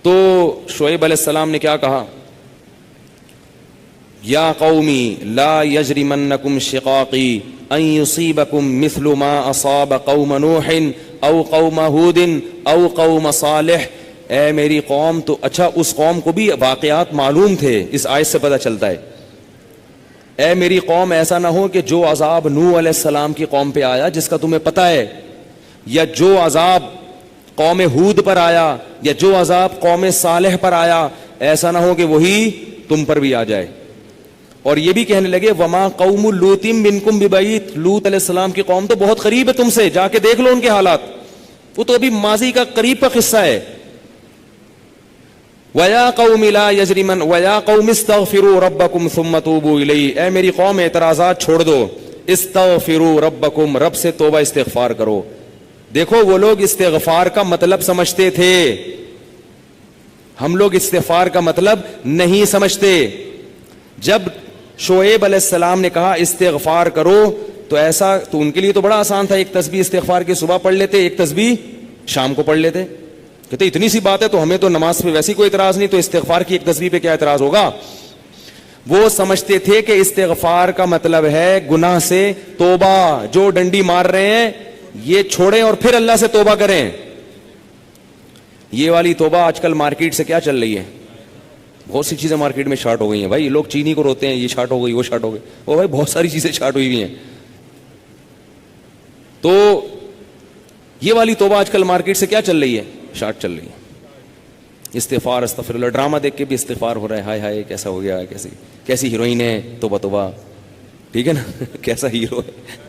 تو شعیب علیہ السلام نے کیا کہا؟ یا قومی لا یجرمنکم شقاقی ان یصیبکم مثل ما اصاب قوم نوح او قوم ہود او قوم صالح. اے میری قوم، تو اچھا اس قوم کو بھی واقعات معلوم تھے، اس آیت سے پتہ چلتا ہے. اے میری قوم، ایسا نہ ہو کہ جو عذاب نوح علیہ السلام کی قوم پہ آیا جس کا تمہیں پتہ ہے، یا جو عذاب قوم ہود پر آیا، یا جو عذاب قوم صالح پر آیا، ایسا نہ ہو کہ وہی تم پر بھی آ جائے. اور یہ بھی کہنے لگے وما قوم لوط منکم ببعید، لوط علیہ السلام کی قوم تو بہت قریب ہے تم سے، جا کے دیکھ لو ان کے حالات، وہ تو ابھی ماضی کا قریب کا قصہ ہے. وَيَا قَوْمِ لَا يَجْرِمَنْ وَيَا قَوْمِ اسْتَغْفِرُوا رَبَّكُمْ ثُمَّ تُوبُوا إِلَيْهِ. اے میری قوم اعتراضات چھوڑ دو، استغفروا ربکم، رب سے توبہ استغفار کرو. دیکھو وہ لوگ استغفار کا مطلب سمجھتے تھے، ہم لوگ استغفار کا مطلب نہیں سمجھتے. جب شعیب علیہ السلام نے کہا استغفار کرو تو ایسا تو ان کے لیے تو بڑا آسان تھا، ایک تسبیح استغفار کی صبح پڑھ لیتے، ایک تسبیح شام کو پڑھ لیتے. کہتے اتنی سی بات ہے تو ہمیں تو نماز پہ ویسی کوئی اعتراض نہیں، تو استغفار کی ایک تسبیح پہ کیا اعتراض ہوگا. وہ سمجھتے تھے کہ استغفار کا مطلب ہے گناہ سے توبہ، جو ڈنڈی مار رہے ہیں یہ چھوڑیں اور پھر اللہ سے توبہ کریں. یہ والی توبہ آج کل مارکیٹ سے کیا چل رہی ہے، بہت سی چیزیں مارکیٹ میں شارٹ ہو گئی ہیں. بھائی لوگ چینی کو روتے ہیں، یہ شارٹ ہو گئی، وہ شارٹ ہو گئی، وہ بھائی بہت ساری چیزیں شارٹ ہوئی ہوئی ہیں. تو یہ والی توبہ آج کل مارکیٹ سے کیا چل رہی ہے، شارٹ چل رہی ہے. استغفار استغفر اللہ، ڈرامہ دیکھ کے بھی استغفار ہو رہا ہے، ہائے ہائے کیسا ہو گیا، کیسی ہیروئن ہے، توبہ توبہ، ٹھیک ہے نا کیسا ہیرو ہے،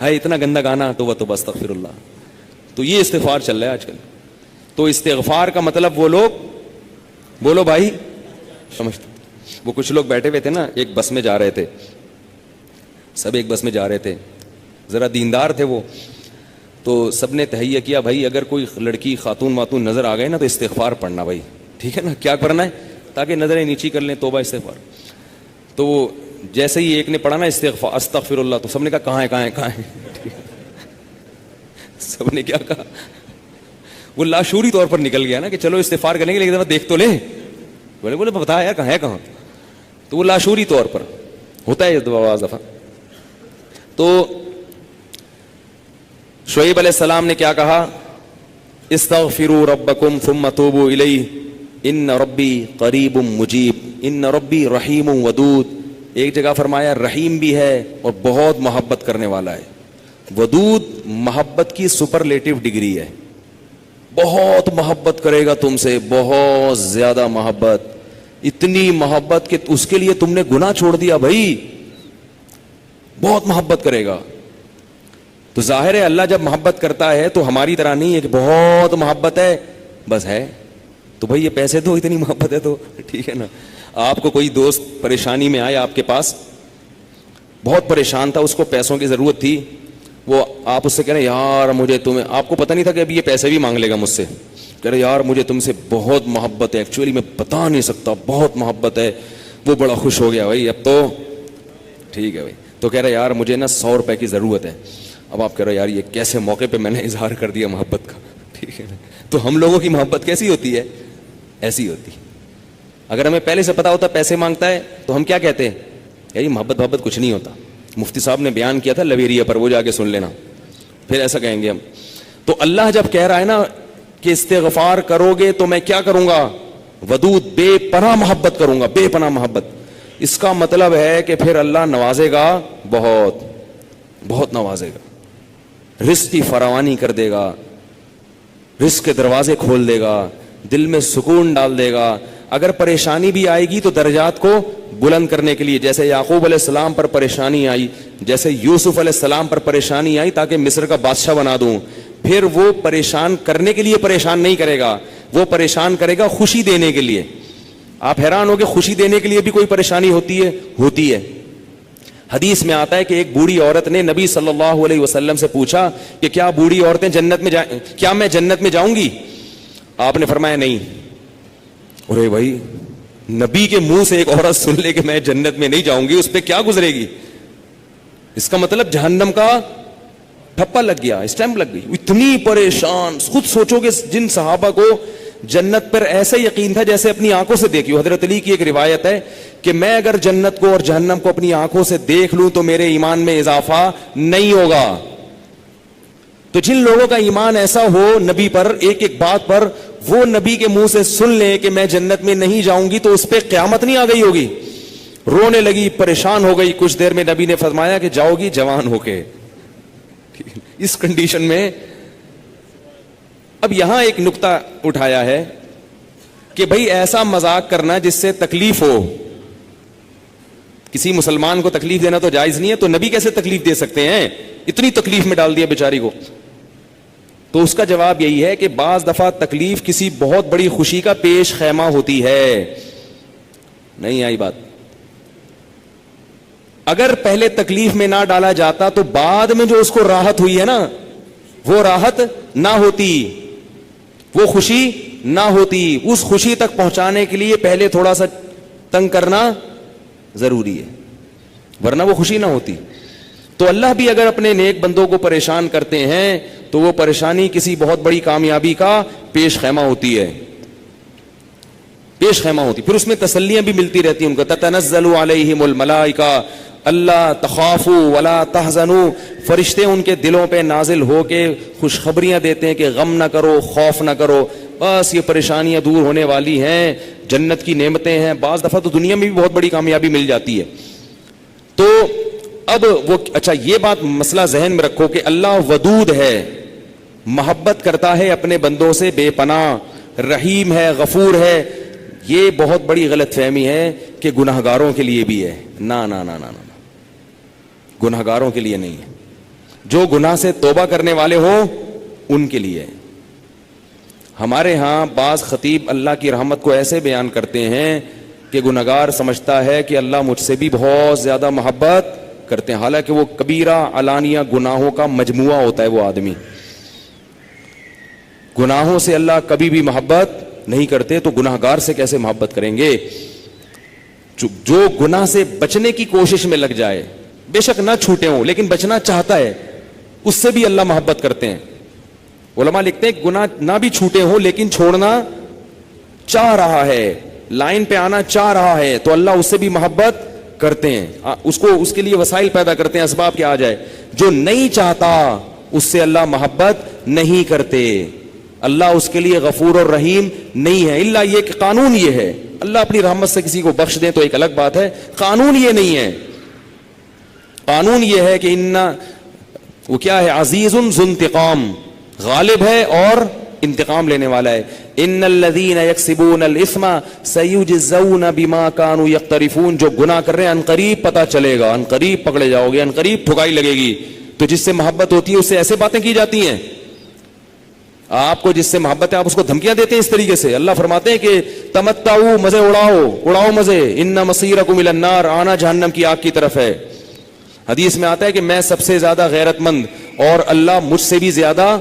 ہائے اتنا گندا گانا، توبہ توبہ استغفر اللہ. تو یہ استغفار چل رہا ہے آج کل. تو استغفار کا مطلب وہ لوگ، بولو بھائی سمجھتے. وہ کچھ لوگ بیٹھے ہوئے تھے نا، ایک بس میں جا رہے تھے، سب ایک بس میں جا رہے تھے، ذرا دیندار تھے وہ، تو سب نے تہیہ کیا بھائی اگر کوئی لڑکی خاتون ماتون نظر آ گئے نا تو استغفار پڑھنا بھائی، ٹھیک ہے نا، کیا کرنا ہے تاکہ نظریں نیچی کر لیں، توبہ استغفار. تو جیسے ہی ایک نے پڑھا نا استغفار استغفر اللہ، تو سب نے کہا کہاں ہے کہاں ہے کہاں ہے سب نے کیا کہا، وہ لاشعوری طور پر نکل گیا نا کہ چلو استغفار کریں گے لیکن دیکھ تو لیں، بولے بتا یار کہاں ہے کہاں. تو وہ لاشعوری طور پر ہوتا ہے بعض دفعہ. تو شعیب علیہ السلام نے کیا کہا، استغفروا ربکم ثم توبوا الیہ ان ربی قریب مجیب ان ربی رحیم ودود. ایک جگہ فرمایا رحیم بھی ہے اور بہت محبت کرنے والا ہے. ودود محبت کی سپرلیٹو ڈگری ہے، بہت محبت کرے گا تم سے، بہت زیادہ محبت، اتنی محبت کہ اس کے لیے تم نے گناہ چھوڑ دیا بھائی، بہت محبت کرے گا. تو ظاہر ہے اللہ جب محبت کرتا ہے تو ہماری طرح نہیں ہے کہ بہت محبت ہے بس ہے تو بھائی یہ پیسے دو، اتنی محبت ہے تو ٹھیک ہے نا. آپ کو کوئی دوست پریشانی میں آیا آپ کے پاس، بہت پریشان تھا، اس کو پیسوں کی ضرورت تھی، وہ آپ اس سے کہہ رہے یار مجھے تمہیں، آپ کو پتہ نہیں تھا کہ ابھی یہ پیسے بھی مانگ لے گا مجھ سے، کہہ رہے یار مجھے تم سے بہت محبت ہے، ایکچولی میں بتا نہیں سکتا بہت محبت ہے. وہ بڑا خوش ہو گیا بھائی اب تو ٹھیک ہے بھائی. تو کہہ رہے یار مجھے نا 100 روپے کی ضرورت ہے. اب آپ کہہ رہے یار یہ کیسے موقع پہ میں نے اظہار کر دیا محبت کا، ٹھیک ہے نا. تو ہم لوگوں کی محبت کیسی ہوتی ہے، ایسی ہوتی ہے. اگر ہمیں پہلے سے پتا ہوتا پیسے مانگتا ہے تو ہم کیا کہتے ہیں، یار محبت کچھ نہیں ہوتا. مفتی صاحب نے بیان کیا تھا لویریا پر، وہ جا کے سن لینا، پھر ایسا کہیں گے ہم. تو اللہ جب کہہ رہا ہے نا کہ استغفار کرو گے تو میں کیا کروں گا، ودود بے پناہ محبت کروں گا، بے پناہ محبت. اس کا مطلب ہے کہ پھر اللہ نوازے گا، بہت بہت نوازے گا، رزق کی فراوانی کر دے گا، رزق کے دروازے کھول دے گا، دل میں سکون ڈال دے گا. اگر پریشانی بھی آئے گی تو درجات کو بلند کرنے کے لیے، جیسے یعقوب علیہ السلام پر پریشانی آئی، جیسے یوسف علیہ السلام پر پریشانی آئی تاکہ مصر کا بادشاہ بنا دوں، پھر وہ پریشان کرنے کے لیے پریشان نہیں کرے گا، وہ پریشان کرے گا خوشی دینے کے لیے. آپ حیران ہو کہ خوشی دینے کے لیے بھی کوئی پریشانی ہوتی ہے، ہوتی ہے. حدیث میں آتا ہے کہ ایک بوڑھی عورت نے نبی صلی اللہ علیہ وسلم سے پوچھا کہ کیا بوڑھی عورتیں جنت میں جائیں، کیا میں جنت میں جاؤں گی؟ آپ نے فرمایا نہیں. ارے بھائی نبی کے منہ سے ایک عورت سن لے کہ میں جنت میں نہیں جاؤں گی، اس پہ کیا گزرے گی؟ اس کا مطلب جہنم کا ٹھپا لگ گیا، اسٹیمپ لگ گئی. اتنی پریشان. خود سوچو کہ جن صحابہ کو جنت پر ایسا یقین تھا جیسے اپنی آنکھوں سے دیکھی ہو. حضرت علی کی ایک روایت ہے کہ میں اگر جنت کو اور جہنم کو اپنی آنکھوں سے دیکھ لوں تو میرے ایمان میں اضافہ نہیں ہوگا. تو جن لوگوں کا ایمان ایسا ہو نبی پر, ایک ایک بات پر وہ نبی کے منہ سے سن لیں کہ میں جنت میں نہیں جاؤں گی, تو اس پہ قیامت نہیں آ گئی ہوگی. رونے لگی, پریشان ہو گئی, کچھ دیر میں نبی نے فرمایا کہ جاؤ گی جوان ہو کے. اس کنڈیشن میں اب یہاں ایک نقطہ اٹھایا ہے کہ بھئی ایسا مذاق کرنا جس سے تکلیف ہو. کسی مسلمان کو تکلیف دینا تو جائز نہیں ہے, تو نبی کیسے تکلیف دے سکتے ہیں؟ اتنی تکلیف میں ڈال دیا بیچاری کو. تو اس کا جواب یہی ہے کہ بعض دفعہ تکلیف کسی بہت بڑی خوشی کا پیش خیمہ ہوتی ہے. نہیں آئی بات؟ اگر پہلے تکلیف میں نہ ڈالا جاتا تو بعد میں جو اس کو راحت ہوئی ہے نا, وہ راحت نہ ہوتی, وہ خوشی نہ ہوتی. اس خوشی تک پہنچانے کے لیے پہلے تھوڑا سا تنگ کرنا ضروری ہے, ورنہ وہ خوشی نہ ہوتی. تو اللہ بھی اگر اپنے نیک بندوں کو پریشان کرتے ہیں تو وہ پریشانی کسی بہت بڑی کامیابی کا پیش خیمہ ہوتی ہے, پیش خیمہ ہوتی. پھر اس میں تسلیاں بھی ملتی رہتی ہیں ان کو. تتنزل علیہم الملائکہ اللہ تخافوا ولا تحزنوا, فرشتے ان کے دلوں پہ نازل ہو کے خوشخبریاں دیتے ہیں کہ غم نہ کرو, خوف نہ کرو, بس یہ پریشانیاں دور ہونے والی ہیں, جنت کی نعمتیں ہیں. بعض دفعہ تو دنیا میں بھی بہت بڑی کامیابی مل جاتی ہے. تو اب وہ اچھا یہ بات مسئلہ ذہن میں رکھو کہ اللہ ودود ہے, محبت کرتا ہے اپنے بندوں سے بے پناہ, رحیم ہے, غفور ہے. یہ بہت بڑی غلط فہمی ہے کہ گناہگاروں کے لیے بھی ہے. نا نا نا نا نا, گناہگاروں کے لیے نہیں ہے. جو گناہ سے توبہ کرنے والے ہوں ان کے لیے. ہمارے ہاں بعض خطیب اللہ کی رحمت کو ایسے بیان کرتے ہیں کہ گناہگار سمجھتا ہے کہ اللہ مجھ سے بھی بہت زیادہ محبت کرتے ہیں, حالانکہ وہ کبیرہ علانیہ گناہوں کا مجموعہ ہوتا ہے. وہ آدمی گناہوں سے اللہ کبھی بھی محبت نہیں کرتے, تو گناہگار سے کیسے محبت کریں گے؟ جو گناہ سے بچنے کی کوشش میں لگ جائے, بے شک نہ چھوٹے ہوں لیکن بچنا چاہتا ہے, اس سے بھی اللہ محبت کرتے ہیں. علماء لکھتے ہیں گناہ نہ بھی چھوٹے ہوں لیکن چھوڑنا چاہ رہا ہے, لائن پہ آنا چاہ رہا ہے, تو اللہ اس سے بھی محبت کرتے ہیں. اس کے لیے وسائل پیدا کرتے ہیں, اسباب کے آ جائے. جو نہیں چاہتا اس سے اللہ محبت نہیں کرتے. اللہ اس کے لیے غفور اور رحیم نہیں ہے. الا یہ کہ قانون یہ ہے, اللہ اپنی رحمت سے کسی کو بخش دیں تو ایک الگ بات ہے, قانون یہ نہیں ہے. قانون یہ ہے کہ وہ کیا ہے, عزیز ذو انتقام, غالب ہے اور انتقام لینے والا ہے. ان الذين يكسبون الاثم سيجزون بما كانوا يقترفون, جو گناہ کر رہے ہیں عنقریب پتہ چلے گا, عنقریب پکڑے جاؤ گے, عنقریب ٹھکائی لگے گی. تو جس سے محبت ہوتی ہے اس سے ایسے باتیں کی جاتی ہیں. آپ کو جس سے محبت ہے آپ اس کو دھمکیاں دیتے ہیں اس طریقے سے. اللہ فرماتے ہیں کہ تمتعوا, مزے اڑاؤ مزے, ان مصیرکم الی النار, آنا جہنم کی آگ کی طرف ہے. حدیث میں آتا ہے کہ میں سب سے زیادہ غیرت مند اور اللہ مجھ سے بھی زیادہ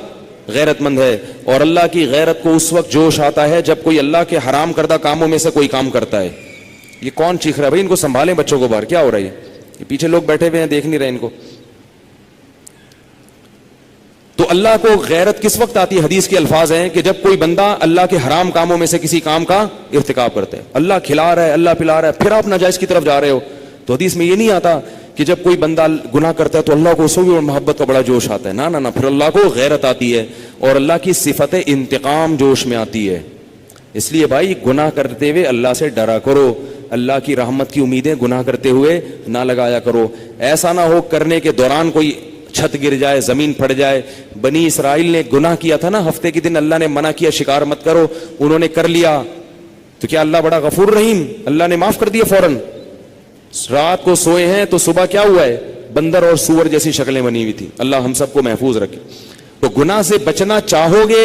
غیرت مند ہے. اور اللہ کی غیرت کو اس وقت جوش آتا ہے جب کوئی اللہ کے حرام کردہ کاموں میں سے کوئی کام کرتا ہے. یہ کون چیخ رہا ہے بھائی؟ ان کو سنبھالیں بچوں کو باہر, کیا ہو رہا ہے یہ پیچھے لوگ بیٹھے ہوئے ہیں دیکھ نہیں رہے ان کو. تو اللہ کو غیرت کس وقت آتی ہے؟ حدیث کے الفاظ ہیں کہ جب کوئی بندہ اللہ کے حرام کاموں میں سے کسی کام کا ارتکاب کرتا ہے. اللہ کھلا رہا ہے, اللہ پلا رہا ہے, پھر آپ ناجائز کی طرف جا رہے ہو. تو حدیث میں یہ نہیں آتا کہ جب کوئی بندہ گناہ کرتا ہے تو اللہ کو اس بھی محبت کا بڑا جوش آتا ہے. نہ, پھر اللہ کو غیرت آتی ہے اور اللہ کی صفت انتقام جوش میں آتی ہے. اس لیے بھائی گناہ کرتے ہوئے اللہ سے ڈرا کرو, اللہ کی رحمت کی امیدیں گناہ کرتے ہوئے نہ لگایا کرو. ایسا نہ ہو کرنے کے دوران کوئی چھت گر جائے, زمین پھٹ جائے. بنی اسرائیل نے گناہ کیا تھا نا, ہفتے کے دن اللہ نے منع کیا شکار مت کرو, انہوں نے کر لیا, تو کیا اللہ بڑا غفور رحیم, اللہ نے معاف کر دیا فوراً. رات کو سوئے ہیں تو صبح کیا ہوا ہے, بندر اور سور جیسی شکلیں بنی ہوئی تھی. اللہ ہم سب کو محفوظ رکھے. تو گناہ سے بچنا چاہو گے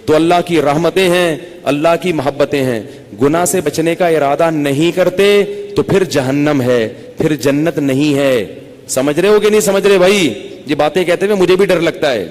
تو اللہ کی رحمتیں ہیں, اللہ کی محبتیں ہیں. گناہ سے بچنے کا ارادہ نہیں کرتے تو پھر جہنم ہے, پھر جنت نہیں ہے. سمجھ رہے ہو کہ نہیں سمجھ رہے بھائی؟ یہ باتیں کہتے ہوئے مجھے بھی ڈر لگتا ہے.